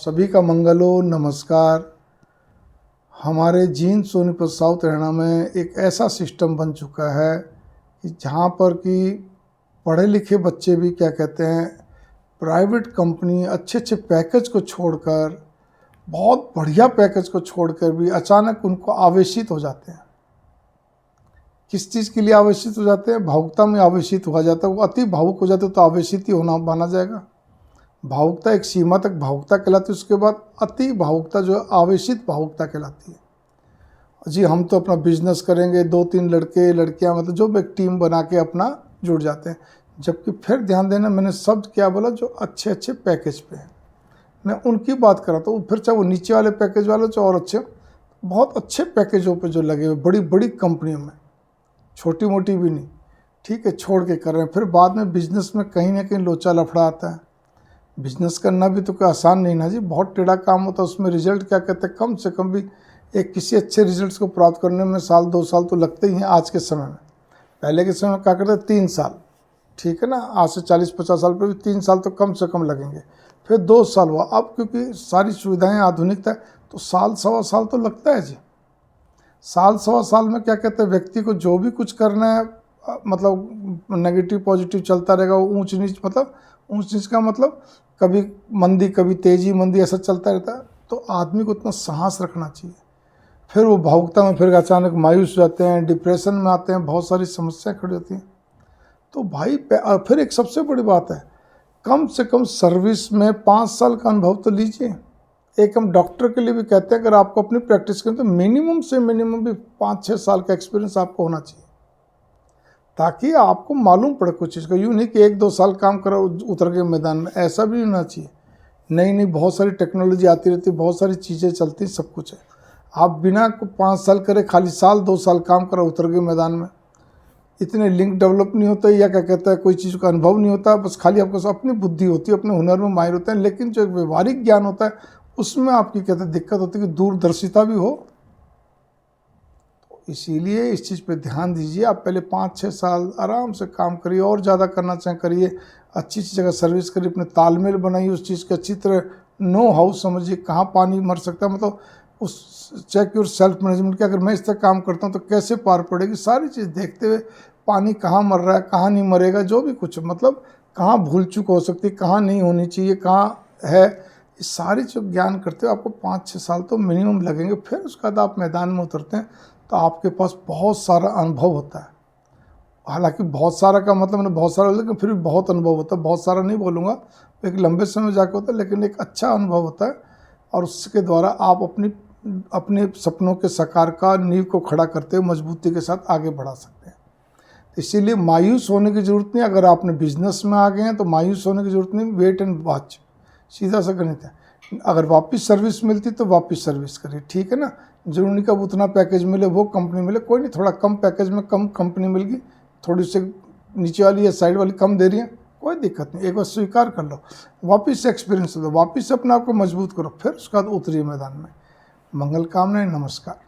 सभी का मंगल हो। नमस्कार। हमारे जींद सोनीपत साउथ हरियाणा में एक ऐसा सिस्टम बन चुका है कि जहाँ पर कि पढ़े लिखे बच्चे भी क्या कहते हैं, प्राइवेट कंपनी अच्छे अच्छे पैकेज को छोड़कर, बहुत बढ़िया पैकेज को छोड़कर भी अचानक उनको आवेशित हो जाते हैं। किस चीज़ के लिए आवेशित हो जाते हैं? भावुकता में आवेशित हुआ जाता है। वो अति भावुक हो जाते तो आवेशित ही होना माना जाएगा। भावुकता एक सीमा तक भावुकता कहलाती है, उसके बाद अति भावुकता जो है आवेशित भावुकता कहलाती है। जी हम तो अपना बिजनेस करेंगे, 2-3 लड़के लड़कियां मतलब जो एक टीम बना के अपना जुड़ जाते हैं। जबकि फिर ध्यान देना, मैंने शब्द क्या बोला, जो अच्छे अच्छे पैकेज पे हैं, मैं उनकी बात कर रहा था। फिर चाहे वो नीचे वाले पैकेज वाले चाहे और अच्छे, बहुत अच्छे पैकेजों पे जो लगे हुए बड़ी बड़ी कंपनियों में, छोटी मोटी भी नहीं, ठीक है, छोड़ के कर रहे हैं। फिर बाद में बिजनेस में कहीं ना कहीं लोचा लफड़ा आता है। बिजनेस करना भी तो कोई आसान नहीं ना जी, बहुत टेढ़ा काम होता है। उसमें रिजल्ट क्या कहते हैं, कम से कम भी एक किसी अच्छे रिजल्ट्स को प्राप्त करने में 1-2 साल तो लगते ही हैं आज के समय में। पहले के समय में क्या करते 3 साल, ठीक है ना, आज से 40-50 साल पर भी 3 साल तो कम से कम लगेंगे। फिर 2 साल हुआ। अब क्योंकि सारी सुविधाएं आधुनिकता है तो 1-1.25 साल तो लगता है जी। 1-1.25 साल में क्या कहते हैं, व्यक्ति को जो भी कुछ करना है, मतलब नेगेटिव पॉजिटिव चलता रहेगा। वो ऊंच नीच, मतलब ऊंच नीच का मतलब कभी मंदी कभी तेजी मंदी ऐसा चलता रहता है। तो आदमी को इतना साहस रखना चाहिए। फिर वो भावुकता में फिर अचानक मायूस हो जाते हैं, डिप्रेशन में आते हैं, बहुत सारी समस्याएं खड़ी होती हैं। तो भाई फिर एक सबसे बड़ी बात है, कम से कम सर्विस में 5 साल का अनुभव तो लीजिए। एक हम डॉक्टर के लिए भी कहते हैं, अगर आपको अपनी प्रैक्टिस करें तो मिनिमम से मिनिमम भी 5-6 साल का एक्सपीरियंस आपको होना चाहिए, ताकि आपको मालूम पड़े कुछ चीज़ का। यूँ नहीं कि 1-2 साल काम करो उतर के मैदान में, ऐसा भी होना चाहिए। नई बहुत सारी टेक्नोलॉजी आती रहती है, बहुत सारी चीज़ें चलती, सब कुछ है। आप बिना 5 साल करे, खाली 1-2 साल काम करो उतर के मैदान में, इतने लिंक डेवलप नहीं होते, या क्या कहता है, कोई चीज़ का अनुभव नहीं होता। बस खाली आपको अपनी बुद्धि होती है, अपने हुनर में माहिर होते हैं, लेकिन जो व्यवहारिक ज्ञान होता है उसमें आपकी कहते हैं दिक्कत होती है कि दूरदर्शिता भी हो। इसीलिए इस चीज़ पे ध्यान दीजिए। आप पहले 5-6 साल आराम से काम करिए, और ज़्यादा करना चाहें करिए, अच्छी जगह सर्विस करिए, अपने तालमेल बनाइए उस चीज़ के, अच्छी तरह नो हाउ समझिए, कहाँ पानी मर सकता है, मतलब उस चेक योर सेल्फ मैनेजमेंट कि अगर मैं इस तरह काम करता हूँ तो कैसे पार पड़ेगी, सारी चीज़ देखते हुए पानी कहाँ मर रहा है, कहाँ नहीं मरेगा, जो भी कुछ मतलब कहाँ भूल चूक हो सकती है, कहाँ नहीं होनी चाहिए, कहाँ है, ये सारी जो ज्ञान करते हुए आपको 5-6 साल तो मिनिमम लगेंगे। फिर उसके बाद आप मैदान में उतरते हैं तो आपके पास बहुत सारा अनुभव होता है। हालांकि बहुत सारा का मतलब मैंने बहुत सारा, लेकिन फिर भी बहुत अनुभव होता है। बहुत सारा नहीं बोलूँगा, एक लंबे समय जाके होता है, लेकिन एक अच्छा अनुभव होता है। और उसके द्वारा आप अपने सपनों के साकार का नींव को खड़ा करते हुए मजबूती के साथ आगे बढ़ा सकते हैं। इसीलिए मायूस होने की ज़रूरत नहीं। अगर आपने बिजनेस में आ गए हैं तो मायूस होने की ज़रूरत नहीं, वेट एंड वॉच, सीधा सा गणित है। अगर वापस सर्विस मिलती तो वापस सर्विस करिए, ठीक है ना। जरूरी नहीं कब उतना पैकेज मिले, वो कंपनी मिले, कोई नहीं, थोड़ा कम पैकेज में कम कंपनी मिल गई, थोड़ी से नीचे वाली या साइड वाली कम दे रही है, कोई दिक्कत नहीं, एक बार स्वीकार कर लो, वापस से एक्सपीरियंस लो, वापस से अपने आप को मजबूत करो, फिर उसके बाद उतरिए मैदान में। मंगल कामनाएं। नमस्कार।